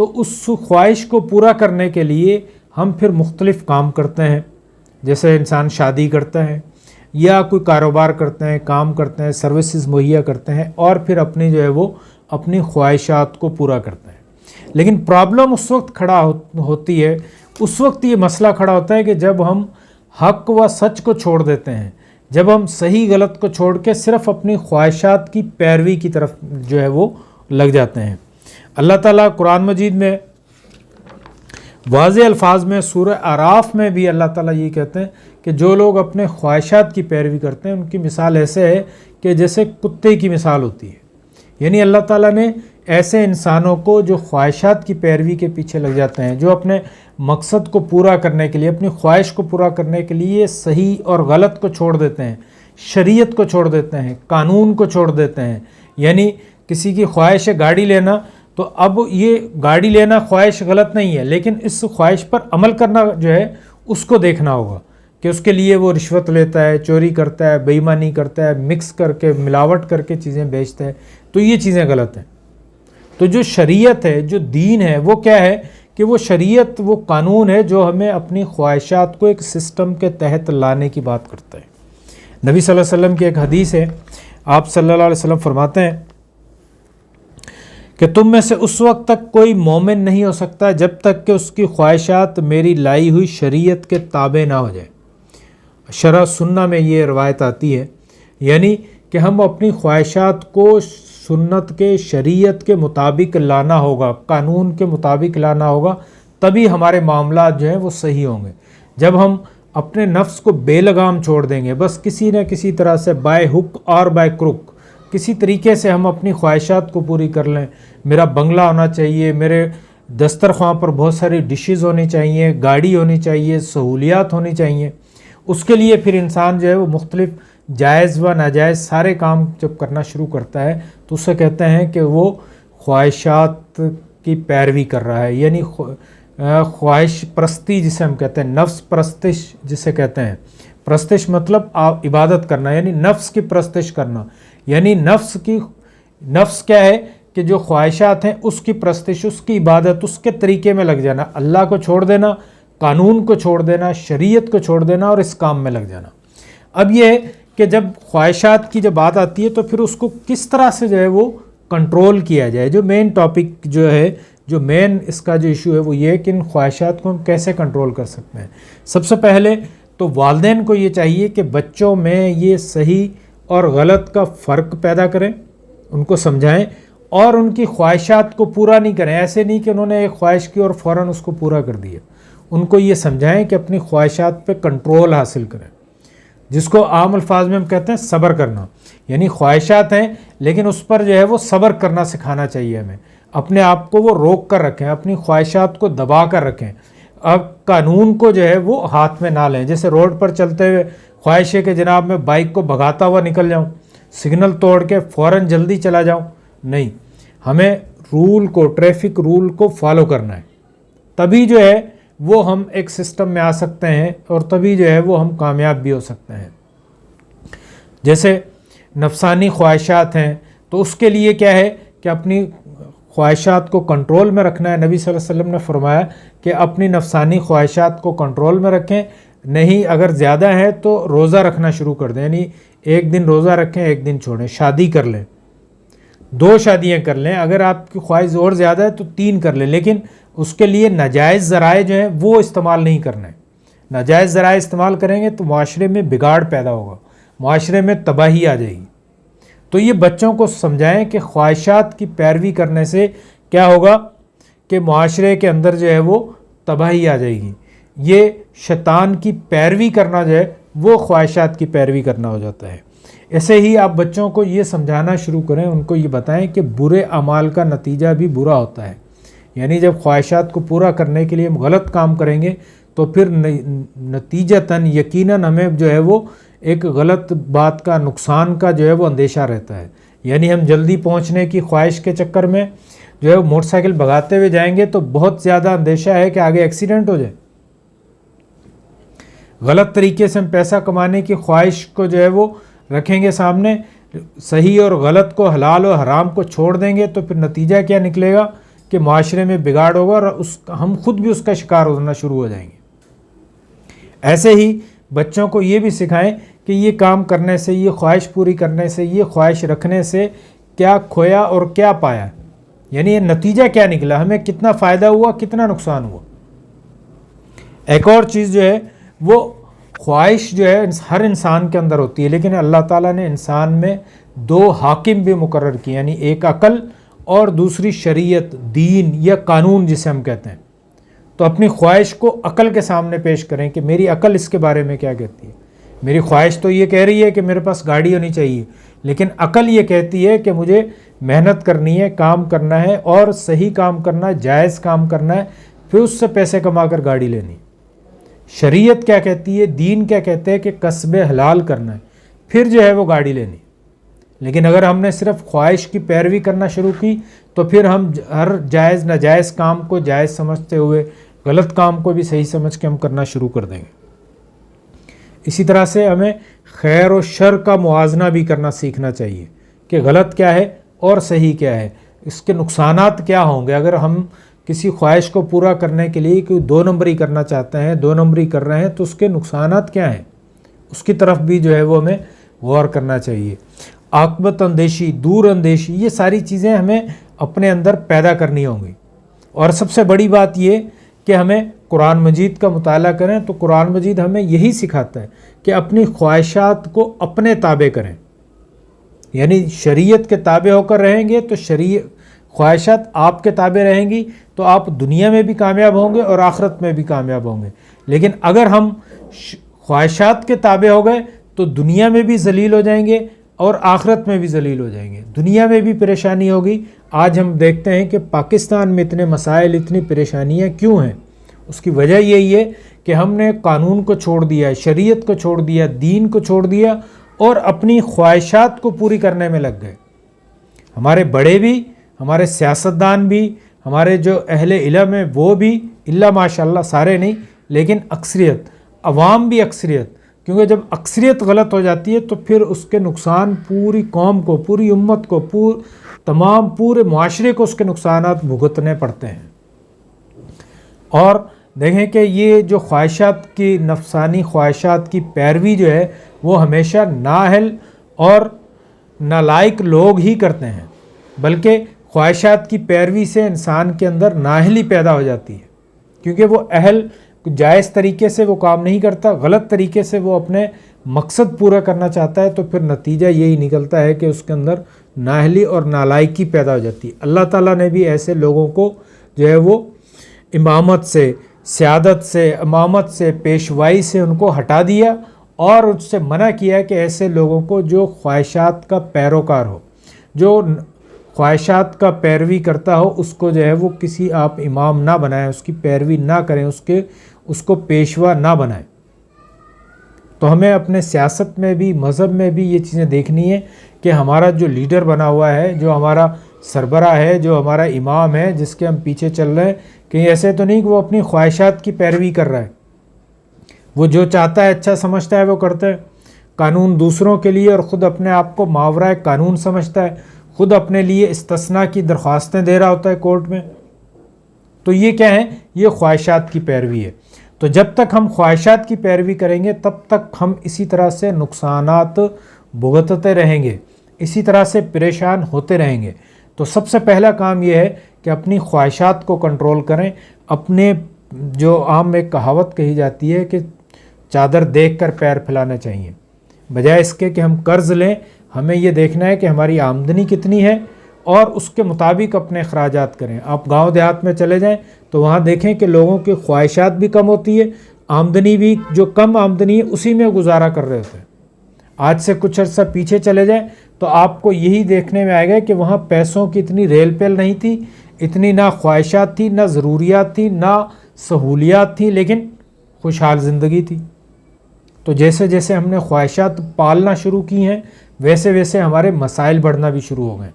تو اس خواہش کو پورا کرنے کے لیے ہم پھر مختلف کام کرتے ہیں. جیسے انسان شادی کرتا ہے یا کوئی کاروبار کرتے ہیں, کام کرتے ہیں, سروسز مہیا کرتے ہیں, اور پھر اپنی جو ہے وہ اپنی خواہشات کو پورا کرتے ہیں. لیکن پرابلم اس وقت کھڑا ہوتی ہے, اس وقت یہ مسئلہ کھڑا ہوتا ہے کہ جب ہم حق و سچ کو چھوڑ دیتے ہیں, جب ہم صحیح غلط کو چھوڑ کے صرف اپنی خواہشات کی پیروی کی طرف جو ہے وہ لگ جاتے ہیں. اللہ تعالیٰ قرآن مجید میں واضح الفاظ میں سورہ اعراف میں بھی اللہ تعالیٰ یہ کہتے ہیں کہ جو لوگ اپنے خواہشات کی پیروی کرتے ہیں ان کی مثال ایسے ہے کہ جیسے کتے کی مثال ہوتی ہے. یعنی اللہ تعالیٰ نے ایسے انسانوں کو جو خواہشات کی پیروی کے پیچھے لگ جاتے ہیں, جو اپنے مقصد کو پورا کرنے کے لیے, اپنی خواہش کو پورا کرنے کے لیے صحیح اور غلط کو چھوڑ دیتے ہیں, شریعت کو چھوڑ دیتے ہیں, قانون کو چھوڑ دیتے ہیں. یعنی کسی کی خواہش ہے گاڑی لینا, تو اب یہ گاڑی لینا خواہش غلط نہیں ہے, لیکن اس خواہش پر عمل کرنا جو ہے اس کو دیکھنا ہوگا کہ اس کے لیے وہ رشوت لیتا ہے, چوری کرتا ہے, بے ایمانی کرتا ہے, مکس کر کے ملاوٹ کر کے چیزیں بیچتا ہے, تو یہ چیزیں غلط ہیں. تو جو شریعت ہے, جو دین ہے, وہ کیا ہے کہ وہ شریعت, وہ قانون ہے جو ہمیں اپنی خواہشات کو ایک سسٹم کے تحت لانے کی بات کرتا ہے. نبی صلی اللہ علیہ وسلم کی ایک حدیث ہے, آپ صلی اللہ علیہ وسلم فرماتے ہیں کہ تم میں سے اس وقت تک کوئی مومن نہیں ہو سکتا جب تک کہ اس کی خواہشات میری لائی ہوئی شریعت کے تابع نہ ہو جائے. شرح سنہ میں یہ روایت آتی ہے, یعنی کہ ہم اپنی خواہشات کو سنت کے, شریعت کے مطابق لانا ہوگا, قانون کے مطابق لانا ہوگا, تبھی ہمارے معاملات جو ہیں وہ صحیح ہوں گے. جب ہم اپنے نفس کو بے لگام چھوڑ دیں گے, بس کسی نہ کسی طرح سے بائی ہک اور بائی کروک کسی طریقے سے ہم اپنی خواہشات کو پوری کر لیں, میرا بنگلہ ہونا چاہیے, میرے دسترخوان پر بہت ساری ڈشز ہونی چاہیے, گاڑی ہونی چاہیے, سہولیات ہونی چاہیے, اس کے لیے پھر انسان جو ہے وہ مختلف جائز و ناجائز سارے کام جب کرنا شروع کرتا ہے تو اسے کہتے ہیں کہ وہ خواہشات کی پیروی کر رہا ہے. یعنی خواہش پرستی جسے ہم کہتے ہیں, نفس پرستش جسے کہتے ہیں. پرستش مطلب عبادت کرنا, یعنی نفس کی پرستش کرنا. یعنی نفس کیا ہے کہ جو خواہشات ہیں اس کی پرستش, اس کی عبادت, اس کے طریقے میں لگ جانا, اللہ کو چھوڑ دینا, قانون کو چھوڑ دینا, شریعت کو چھوڑ دینا اور اس کام میں لگ جانا. اب یہ ہے کہ جب خواہشات کی جب بات آتی ہے تو پھر اس کو کس طرح سے جو ہے وہ کنٹرول کیا جائے. جو مین ٹاپک جو ہے, جو مین اس کا جو ایشو ہے وہ یہ ہے کہ ان خواہشات کو ہم کیسے کنٹرول کر سکتے ہیں. سب سے پہلے تو والدین کو یہ چاہیے کہ بچوں میں یہ صحیح اور غلط کا فرق پیدا کریں, ان کو سمجھائیں اور ان کی خواہشات کو پورا نہیں کریں. ایسے نہیں کہ انہوں نے ایک خواہش کی اور فوراً اس کو پورا کر دیا. ان کو یہ سمجھائیں کہ اپنی خواہشات پہ کنٹرول حاصل کریں, جس کو عام الفاظ میں ہم کہتے ہیں صبر کرنا. یعنی خواہشات ہیں لیکن اس پر جو ہے وہ صبر کرنا سکھانا چاہیے ہمیں. اپنے آپ کو وہ روک کر رکھیں, اپنی خواہشات کو دبا کر رکھیں. اب قانون کو جو ہے وہ ہاتھ میں نہ لیں. جیسے روڈ پر چلتے ہوئے خواہش ہے کہ جناب میں بائک کو بھگاتا ہوا نکل جاؤں, سگنل توڑ کے فوراً جلدی چلا جاؤں. نہیں, ہمیں رول کو, ٹریفک رول کو فالو کرنا ہے. تبھی جو ہے وہ ہم ایک سسٹم میں آ سکتے ہیں اور تبھی جو ہے وہ ہم کامیاب بھی ہو سکتے ہیں. جیسے نفسانی خواہشات ہیں تو اس کے لیے کیا ہے کہ اپنی خواہشات کو کنٹرول میں رکھنا ہے. نبی صلی اللہ علیہ وسلم نے فرمایا کہ اپنی نفسانی خواہشات کو کنٹرول میں رکھیں. نہیں اگر زیادہ ہے تو روزہ رکھنا شروع کر دیں, یعنی ایک دن روزہ رکھیں, ایک دن چھوڑیں. شادی کر لیں, 2 شادیاں کر لیں. اگر آپ کی خواہش اور زیادہ ہے تو 3 کر لیں, لیکن اس کے لیے ناجائز ذرائع جو ہیں وہ استعمال نہیں کرنا ہے. ناجائز ذرائع استعمال کریں گے تو معاشرے میں بگاڑ پیدا ہوگا, معاشرے میں تباہی آ جائے گی. تو یہ بچوں کو سمجھائیں کہ خواہشات کی پیروی کرنے سے کیا ہوگا کہ معاشرے کے اندر جو ہے وہ تباہی آ جائے گی. یہ شیطان کی پیروی کرنا جو ہے وہ خواہشات کی پیروی کرنا ہو جاتا ہے. ایسے ہی آپ بچوں کو یہ سمجھانا شروع کریں, ان کو یہ بتائیں کہ برے اعمال کا نتیجہ بھی برا ہوتا ہے. یعنی جب خواہشات کو پورا کرنے کے لیے ہم غلط کام کریں گے تو پھر نتیجتاً یقیناً ہمیں جو ہے وہ ایک غلط بات کا, نقصان کا جو ہے وہ اندیشہ رہتا ہے. یعنی ہم جلدی پہنچنے کی خواہش کے چکر میں جو ہے موٹر سائیکل بھگاتے ہوئے جائیں گے تو بہت زیادہ اندیشہ ہے کہ آگے ایکسیڈنٹ ہو جائے. غلط طریقے سے ہم پیسہ کمانے کی خواہش کو جو ہے وہ رکھیں گے سامنے, صحیح اور غلط کو, حلال اور حرام کو چھوڑ دیں گے تو پھر نتیجہ کیا نکلے گا کہ معاشرے میں بگاڑ ہوگا اور ہم خود بھی اس کا شکار ہونا شروع ہو جائیں گے۔ ایسے ہی بچوں کو یہ بھی سکھائیں کہ یہ کام کرنے سے، یہ خواہش پوری کرنے سے، یہ خواہش رکھنے سے کیا کھویا اور کیا پایا، یعنی یہ نتیجہ کیا نکلا، ہمیں کتنا فائدہ ہوا، کتنا نقصان ہوا۔ ایک اور چیز جو ہے وہ خواہش جو ہے ہر انسان کے اندر ہوتی ہے، لیکن اللہ تعالیٰ نے انسان میں دو حاکم بھی مقرر کیے، یعنی ایک عقل اور دوسری شریعت، دین یا قانون جسے ہم کہتے ہیں۔ تو اپنی خواہش کو عقل کے سامنے پیش کریں کہ میری عقل اس کے بارے میں کیا کہتی ہے۔ میری خواہش تو یہ کہہ رہی ہے کہ میرے پاس گاڑی ہونی چاہیے، لیکن عقل یہ کہتی ہے کہ مجھے محنت کرنی ہے، کام کرنا ہے اور صحیح کام کرنا ہے، جائز کام کرنا ہے، پھر اس سے پیسے کما کر گاڑی لینی۔ شریعت کیا کہتی ہے، دین کیا کہتے ہیں کہ کسب حلال کرنا ہے، پھر جو ہے وہ گاڑی لینی۔ لیکن اگر ہم نے صرف خواہش کی پیروی کرنا شروع کی تو پھر ہم ہر جائز ناجائز کام کو جائز سمجھتے ہوئے غلط کام کو بھی صحیح سمجھ کے ہم کرنا شروع کر دیں گے۔ اسی طرح سے ہمیں خیر و شر کا موازنہ بھی کرنا سیکھنا چاہیے کہ غلط کیا ہے اور صحیح کیا ہے، اس کے نقصانات کیا ہوں گے۔ اگر ہم کسی خواہش کو پورا کرنے کے لیے کوئی 2 نمبری کرنا چاہتے ہیں، 2 نمبری کر رہے ہیں، تو اس کے نقصانات کیا ہیں، اس کی طرف بھی جو ہے وہ ہمیں غور کرنا چاہیے۔ عاقبت اندیشی، دور اندیشی، یہ ساری چیزیں ہمیں اپنے اندر پیدا کرنی ہوں گی۔ اور سب سے بڑی بات یہ کہ ہمیں قرآن مجید کا مطالعہ کریں تو قرآن مجید ہمیں یہی سکھاتا ہے کہ اپنی خواہشات کو اپنے تابع کریں، یعنی شریعت کے تابع ہو کر رہیں گے تو خواہشات آپ کے تابع رہیں گی تو آپ دنیا میں بھی کامیاب ہوں گے اور آخرت میں بھی کامیاب ہوں گے۔ لیکن اگر ہم خواہشات کے تابع ہو گئے تو دنیا میں بھی ذلیل ہو جائیں گے اور آخرت میں بھی ذلیل ہو جائیں گے، دنیا میں بھی پریشانی ہوگی۔ آج ہم دیکھتے ہیں کہ پاکستان میں اتنے مسائل، اتنی پریشانیاں کیوں ہیں؟ اس کی وجہ یہی ہے کہ ہم نے قانون کو چھوڑ دیا، شریعت کو چھوڑ دیا، دین کو چھوڑ دیا اور اپنی خواہشات کو پوری کرنے میں لگ گئے۔ ہمارے بڑے بھی، ہمارے سیاستدان بھی، ہمارے جو اہل علم ہیں وہ بھی، اللہ ماشاءاللہ سارے نہیں لیکن اکثریت، عوام بھی اکثریت، کیونکہ جب اکثریت غلط ہو جاتی ہے تو پھر اس کے نقصان پوری قوم کو، پوری امت کو، پورے معاشرے کو اس کے نقصانات بھگتنے پڑتے ہیں۔ اور دیکھیں کہ یہ جو خواہشات کی، نفسانی خواہشات کی پیروی جو ہے وہ ہمیشہ نااہل اور نالائق لوگ ہی کرتے ہیں، بلکہ خواہشات کی پیروی سے انسان کے اندر نااہلی پیدا ہو جاتی ہے، کیونکہ وہ اہل جائز طریقے سے وہ کام نہیں کرتا، غلط طریقے سے وہ اپنے مقصد پورا کرنا چاہتا ہے، تو پھر نتیجہ یہی نکلتا ہے کہ اس کے اندر نااہلی اور نالائقی پیدا ہو جاتی ہے۔ اللہ تعالیٰ نے بھی ایسے لوگوں کو جو ہے وہ امامت سے، سیادت سے، امامت سے، پیشوائی سے ان کو ہٹا دیا اور اس سے منع کیا کہ ایسے لوگوں کو جو خواہشات کا پیروکار ہو، جو خواہشات کا پیروی کرتا ہو، اس کو جو ہے وہ کسی آپ امام نہ بنائیں، اس کی پیروی نہ کریں، اس کو پیشوا نہ بنائیں۔ تو ہمیں اپنے سیاست میں بھی، مذہب میں بھی یہ چیزیں دیکھنی ہے کہ ہمارا جو لیڈر بنا ہوا ہے، جو ہمارا سربراہ ہے، جو ہمارا امام ہے، جس کے ہم پیچھے چل رہے ہیں، کہیں ایسے تو نہیں کہ وہ اپنی خواہشات کی پیروی کر رہا ہے، وہ جو چاہتا ہے، اچھا سمجھتا ہے وہ کرتا ہے، قانون دوسروں کے لیے اور خود اپنے آپ کو ماورائے قانون سمجھتا ہے، خود اپنے لیے استثناء کی درخواستیں دے رہا ہوتا ہے کورٹ میں۔ تو یہ کیا ہے؟ یہ خواہشات کی پیروی ہے۔ تو جب تک ہم خواہشات کی پیروی کریں گے تب تک ہم اسی طرح سے نقصانات بھگتتے رہیں گے، اسی طرح سے پریشان ہوتے رہیں گے۔ تو سب سے پہلا کام یہ ہے کہ اپنی خواہشات کو کنٹرول کریں۔ اپنے جو عام ایک کہاوت کہی جاتی ہے کہ چادر دیکھ کر پیر پھیلانا چاہیے، بجائے اس کے کہ ہم قرض لیں، ہمیں یہ دیکھنا ہے کہ ہماری آمدنی کتنی ہے اور اس کے مطابق اپنے اخراجات کریں۔ آپ گاؤں دیہات میں چلے جائیں تو وہاں دیکھیں کہ لوگوں کی خواہشات بھی کم ہوتی ہے، آمدنی بھی جو کم آمدنی ہے اسی میں گزارا کر رہے ہوتے ہیں۔ آج سے کچھ عرصہ پیچھے چلے جائیں تو آپ کو یہی دیکھنے میں آئے گا کہ وہاں پیسوں کی اتنی ریل پیل نہیں تھی، اتنی نہ خواہشات تھی، نہ ضروریات تھی، نہ سہولیات تھی، لیکن خوشحال زندگی تھی۔ تو جیسے جیسے ہم نے خواہشات پالنا شروع کی ہیں ویسے ویسے ہمارے مسائل بڑھنا بھی شروع ہو گئے۔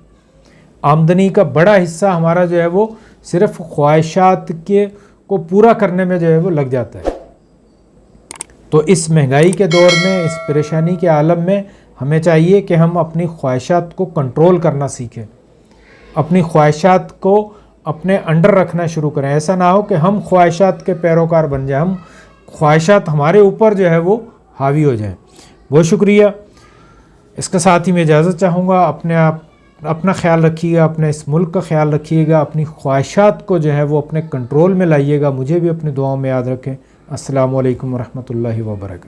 آمدنی کا بڑا حصہ ہمارا جو ہے وہ صرف خواہشات کو پورا کرنے میں جو ہے وہ لگ جاتا ہے۔ تو اس مہنگائی کے دور میں، اس پریشانی کے عالم میں ہمیں چاہیے کہ ہم اپنی خواہشات کو کنٹرول کرنا سیکھیں، اپنی خواہشات کو اپنے انڈر رکھنا شروع کریں. ایسا نہ ہو کہ ہم خواہشات کے پیروکار بن جائیں, ہم خواہشات ہمارے اوپر جو ہے وہ حاوی ہو جائیں. بہت شکریہ. اس کے ساتھ ہی میں اجازت چاہوں گا. اپنا خیال رکھیے گا, اپنے اس ملک کا خیال رکھیے گا, اپنی خواہشات کو جو ہے وہ اپنے کنٹرول میں لائیے گا. مجھے بھی اپنی دعاؤں میں یاد رکھیں. السلام علیکم ورحمۃ اللہ وبرکاتہ.